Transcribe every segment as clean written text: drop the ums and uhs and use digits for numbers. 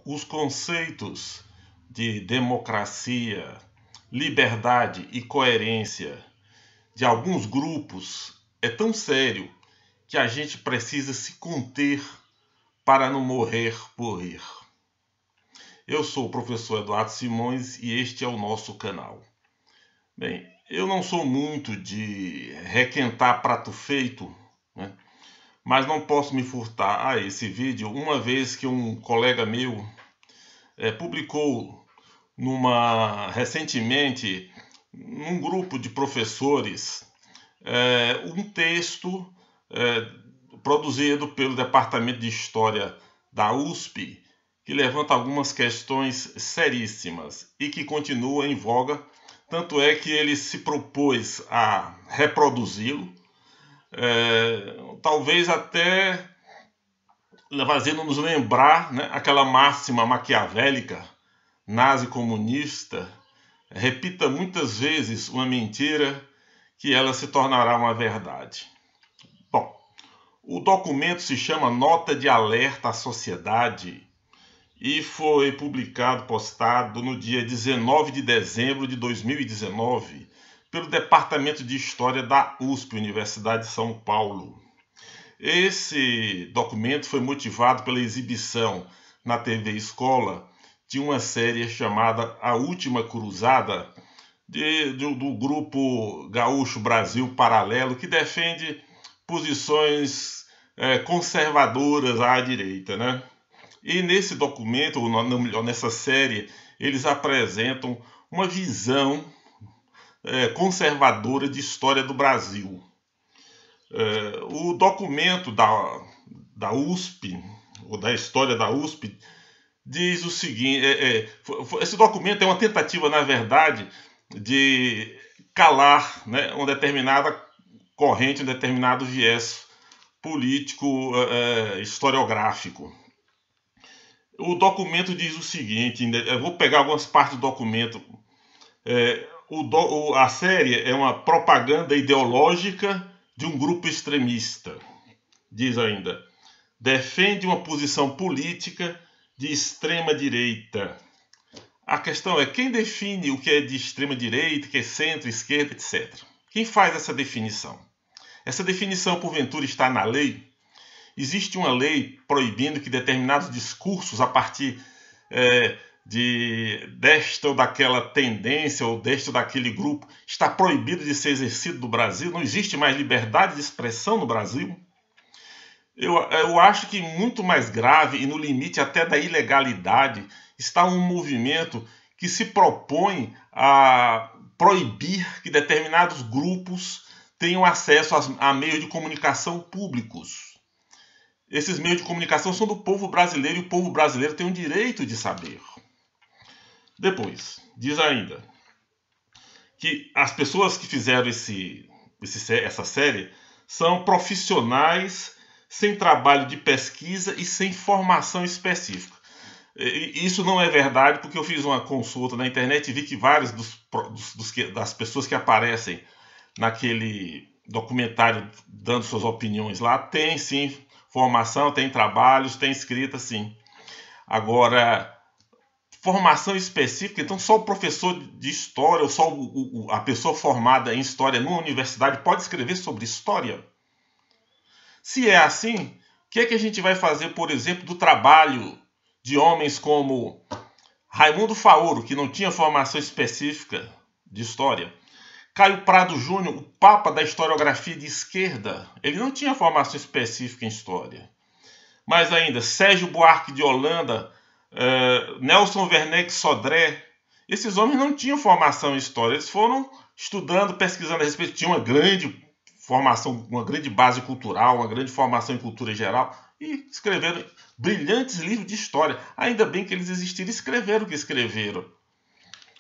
os conceitos de democracia, liberdade e coerência de alguns grupos é tão sério que a gente precisa se conter para não morrer por rir. Eu sou o professor Eduardo Simões e este é o nosso canal. Bem, eu não sou muito de requentar prato feito, né? Mas não posso me furtar a esse vídeo, uma vez que um colega meu publicou recentemente num grupo de professores um texto produzido pelo Departamento de História da USP, que levanta algumas questões seríssimas e que continua em voga, tanto é que ele se propôs a reproduzi-lo, talvez até fazendo-nos lembrar, né, aquela máxima maquiavélica, nazi-comunista: repita muitas vezes uma mentira que ela se tornará uma verdade. Bom, o documento se chama Nota de Alerta à Sociedade e foi postado no dia 19 de dezembro de 2019 pelo Departamento de História da USP, Universidade de São Paulo. Esse documento foi motivado pela exibição na TV Escola de uma série chamada A Última Cruzada, do grupo Gaúcho Brasil Paralelo, que defende posições conservadoras à direita, né? E nesse documento, ou melhor, nessa série, eles apresentam uma visão conservadora de história do Brasil. O documento da USP, ou da história da USP, diz o seguinte: esse documento é uma tentativa, na verdade, de calar, né, uma determinada corrente, um determinado viés político historiográfico. O documento diz o seguinte, eu vou pegar algumas partes do documento. A série é uma propaganda ideológica de um grupo extremista. Diz ainda: defende uma posição política de extrema direita. A questão é: quem define o que é de extrema direita, o que é centro, esquerda, etc. Quem faz essa definição? Essa definição, porventura, está na lei? Existe uma lei proibindo que determinados discursos, a partir desta ou daquela tendência, ou deste ou daquele grupo, está proibido de ser exercido no Brasil? Não existe mais liberdade de expressão no Brasil? Eu acho que muito mais grave, e no limite até da ilegalidade, está um movimento que se propõe a proibir que determinados grupos tenham acesso a meios de comunicação públicos. Esses meios de comunicação são do povo brasileiro e o povo brasileiro tem o direito de saber. Depois, diz ainda que as pessoas que fizeram essa série são profissionais sem trabalho de pesquisa e sem formação específica. Isso não é verdade, porque eu fiz uma consulta na internet e vi que várias das pessoas que aparecem naquele documentário dando suas opiniões lá têm sim formação, tem trabalhos, tem escrita, sim. Agora, formação específica, então só o professor de história ou só a pessoa formada em história numa universidade pode escrever sobre história? Se é assim, o que é que a gente vai fazer, por exemplo, do trabalho de homens como Raimundo Faoro, que não tinha formação específica de história? Caio Prado Júnior, o papa da historiografia de esquerda, ele não tinha formação específica em história. Mas ainda, Sérgio Buarque de Holanda, Nelson Werneck Sodré, esses homens não tinham formação em história, eles foram estudando, pesquisando a respeito, tinham uma grande formação, uma grande base cultural, uma grande formação em cultura geral, e escreveram brilhantes livros de história. Ainda bem que eles existiram e escreveram o que escreveram,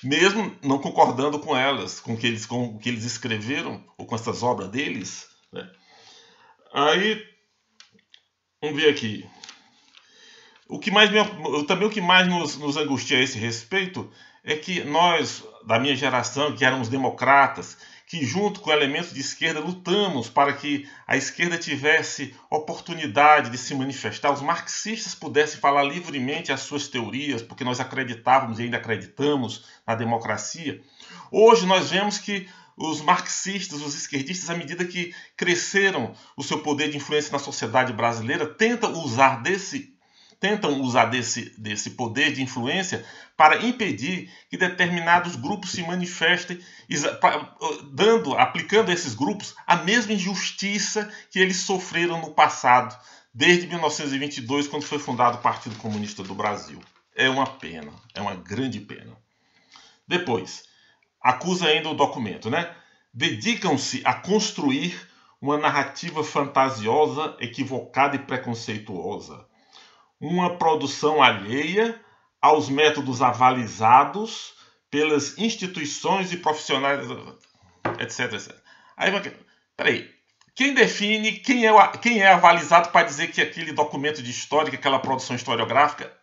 mesmo não concordando com elas, com o que eles escreveram, ou com essas obras deles, né? Aí, vamos ver aqui. O que mais nos angustia a esse respeito é que nós, da minha geração, que éramos democratas, que junto com elementos de esquerda lutamos para que a esquerda tivesse oportunidade de se manifestar, os marxistas pudessem falar livremente as suas teorias, porque nós acreditávamos e ainda acreditamos na democracia. Hoje nós vemos que os marxistas, os esquerdistas, à medida que cresceram o seu poder de influência na sociedade brasileira, tentam usar desse poder de influência para impedir que determinados grupos se manifestem, aplicando a esses grupos a mesma injustiça que eles sofreram no passado, desde 1922, quando foi fundado o Partido Comunista do Brasil. É uma pena, é uma grande pena. Depois, acusa ainda o documento, né? Dedicam-se a construir uma narrativa fantasiosa, equivocada e preconceituosa. Uma produção alheia aos métodos avalizados pelas instituições e profissionais, etc, etc. Aí, peraí, quem define quem é avalizado para dizer que aquele documento de história, que aquela produção historiográfica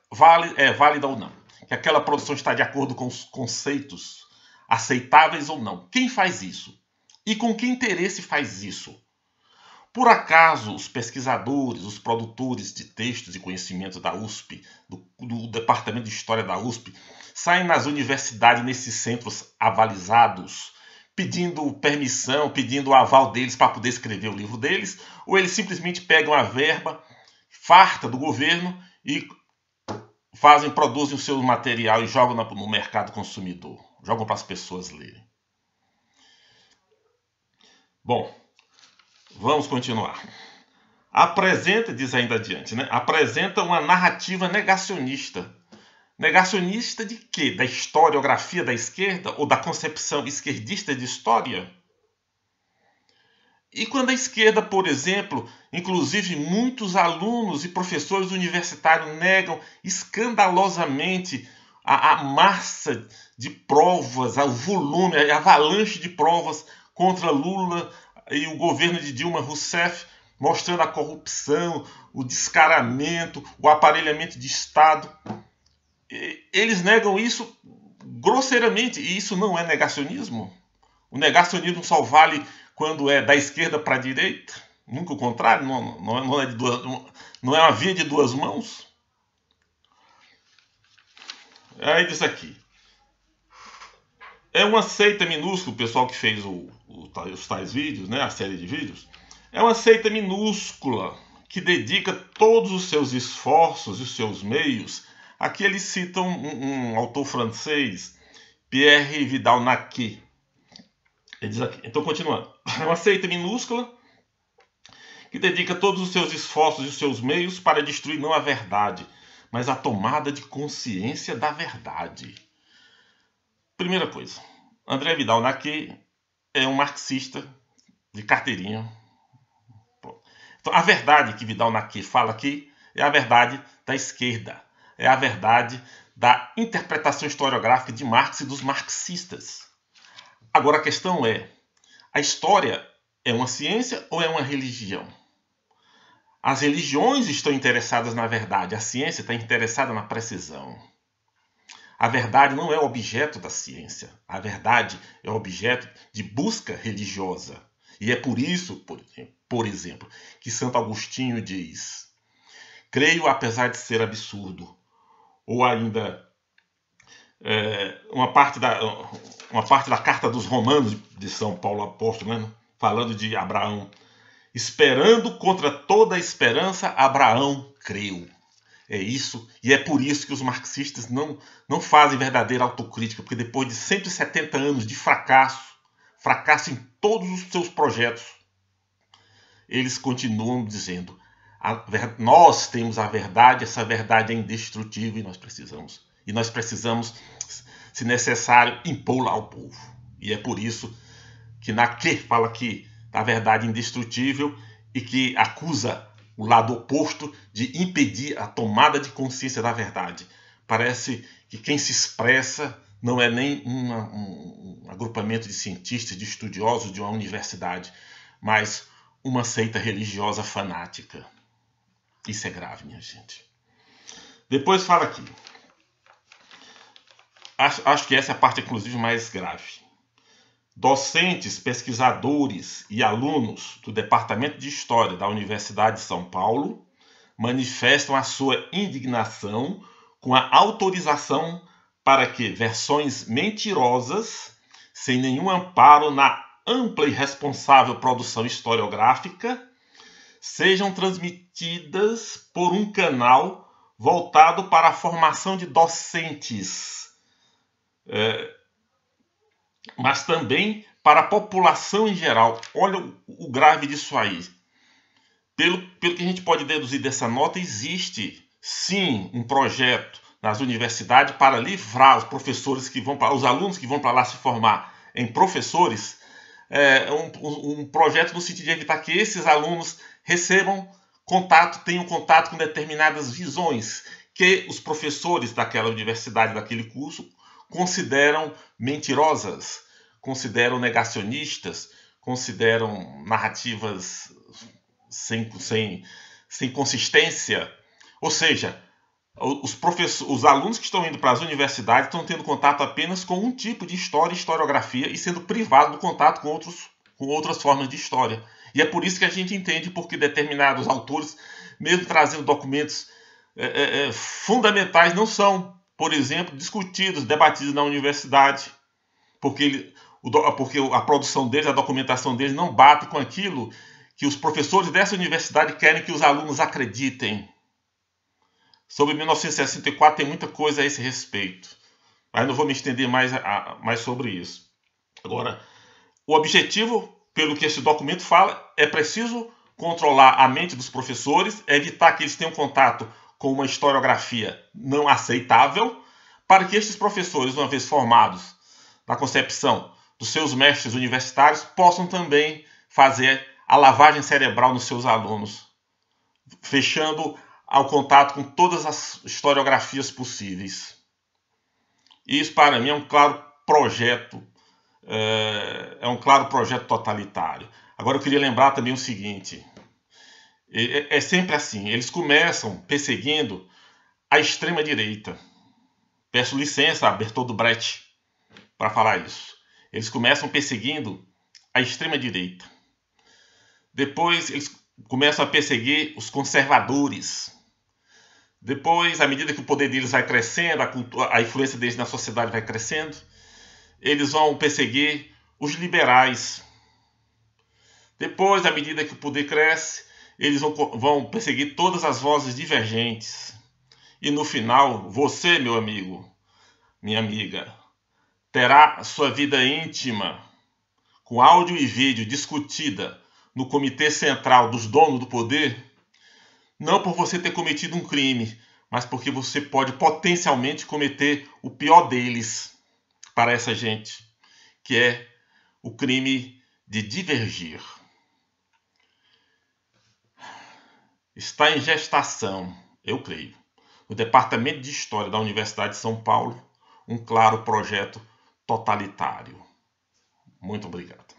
é válida ou não? Que aquela produção está de acordo com os conceitos aceitáveis ou não? Quem faz isso? E com que interesse faz isso? Por acaso, os pesquisadores, os produtores de textos e conhecimento da USP, do Departamento de História da USP, saem nas universidades, nesses centros avalizados, pedindo permissão, pedindo o aval deles para poder escrever o livro deles, ou eles simplesmente pegam a verba farta do governo e produzem o seu material e jogam no mercado consumidor, jogam para as pessoas lerem. Bom, vamos continuar. Diz ainda adiante, né? Apresenta uma narrativa negacionista. Negacionista de quê? Da historiografia da esquerda ou da concepção esquerdista de história? E quando a esquerda, por exemplo, inclusive muitos alunos e professores universitários negam escandalosamente a massa de provas, o volume, a avalanche de provas contra Lula e o governo de Dilma Rousseff, mostrando a corrupção, o descaramento, o aparelhamento de Estado. Eles negam isso grosseiramente, e isso não é negacionismo. O negacionismo só vale quando é da esquerda para a direita, nunca o contrário, não é uma via de duas mãos. Aí diz aqui, é uma seita minúscula, o pessoal que fez os tais vídeos, né, a série de vídeos, é uma seita minúscula que dedica todos os seus esforços e os seus meios. Aqui eles citam um autor francês, Pierre Vidal-Naquet. Ele diz aqui, então continuando, é uma seita minúscula que dedica todos os seus esforços e os seus meios para destruir não a verdade, mas a tomada de consciência da verdade. Primeira coisa, André Vidal-Naquet é um marxista de carteirinha. Então, a verdade que Vidal-Naquet fala aqui é a verdade da esquerda, é a verdade da interpretação historiográfica de Marx e dos marxistas. Agora a questão é, a história é uma ciência ou é uma religião? As religiões estão interessadas na verdade, a ciência está interessada na precisão. A verdade não é objeto da ciência, a verdade é objeto de busca religiosa. E é por isso, por exemplo, que Santo Agostinho diz: creio apesar de ser absurdo. Ou ainda, uma parte da Carta dos Romanos de São Paulo Apóstolo, né, falando de Abraão. Esperando contra toda esperança, Abraão creu. É isso, e é por isso que os marxistas não fazem verdadeira autocrítica, porque depois de 170 anos de fracasso em todos os seus projetos, eles continuam dizendo: nós temos a verdade, essa verdade é indestrutível e nós precisamos, se necessário, impô-la ao povo. E é por isso que Naquet fala que a verdade é indestrutível e que acusa o lado oposto de impedir a tomada de consciência da verdade. Parece que quem se expressa não é nem um agrupamento de cientistas, de estudiosos de uma universidade, mas uma seita religiosa fanática. Isso é grave, minha gente. Depois fala aqui. acho que essa é a parte, inclusive, mais grave. Docentes, pesquisadores e alunos do Departamento de História da Universidade de São Paulo manifestam a sua indignação com a autorização para que versões mentirosas, sem nenhum amparo na ampla e responsável produção historiográfica, sejam transmitidas por um canal voltado para a formação de docentes, mas também para a população em geral. Olha o grave disso aí. Pelo que a gente pode deduzir dessa nota, existe sim um projeto nas universidades para livrar os professores que vão para os alunos que vão para lá se formar em professores, um projeto no sentido de evitar que esses alunos recebam contato, tenham contato com determinadas visões que os professores daquela universidade, daquele curso, consideram mentirosas, consideram negacionistas, consideram narrativas sem consistência. Ou seja, os alunos que estão indo para as universidades estão tendo contato apenas com um tipo de história e historiografia e sendo privados do contato com outras formas de história. E é por isso que a gente entende porque determinados autores, mesmo trazendo documentos fundamentais, não são, por exemplo, discutidos, debatidos na universidade, porque a produção deles, a documentação deles não bate com aquilo que os professores dessa universidade querem que os alunos acreditem. Sobre 1964 tem muita coisa a esse respeito, mas não vou me estender mais sobre isso. Agora, o objetivo, pelo que esse documento fala, é preciso controlar a mente dos professores, evitar que eles tenham contato com uma historiografia não aceitável, para que estes professores, uma vez formados na concepção dos seus mestres universitários, possam também fazer a lavagem cerebral nos seus alunos, fechando ao contato com todas as historiografias possíveis. Isso, para mim, é um claro projeto, totalitário. Agora, eu queria lembrar também o seguinte, é sempre assim, eles começam perseguindo a extrema-direita. Peço licença a Bertolt Brecht para falar isso. Eles começam perseguindo a extrema-direita. Depois, eles começam a perseguir os conservadores. Depois, à medida que o poder deles vai crescendo, a influência deles na sociedade vai crescendo, eles vão perseguir os liberais. Depois, à medida que o poder cresce, eles vão perseguir todas as vozes divergentes. E no final, você, meu amigo, minha amiga, terá sua vida íntima, com áudio e vídeo, discutida no Comitê Central dos Donos do Poder, não por você ter cometido um crime, mas porque você pode potencialmente cometer o pior deles para essa gente, que é o crime de divergir. Está em gestação, eu creio, no Departamento de História da Universidade de São Paulo, um claro projeto totalitário. Muito obrigado.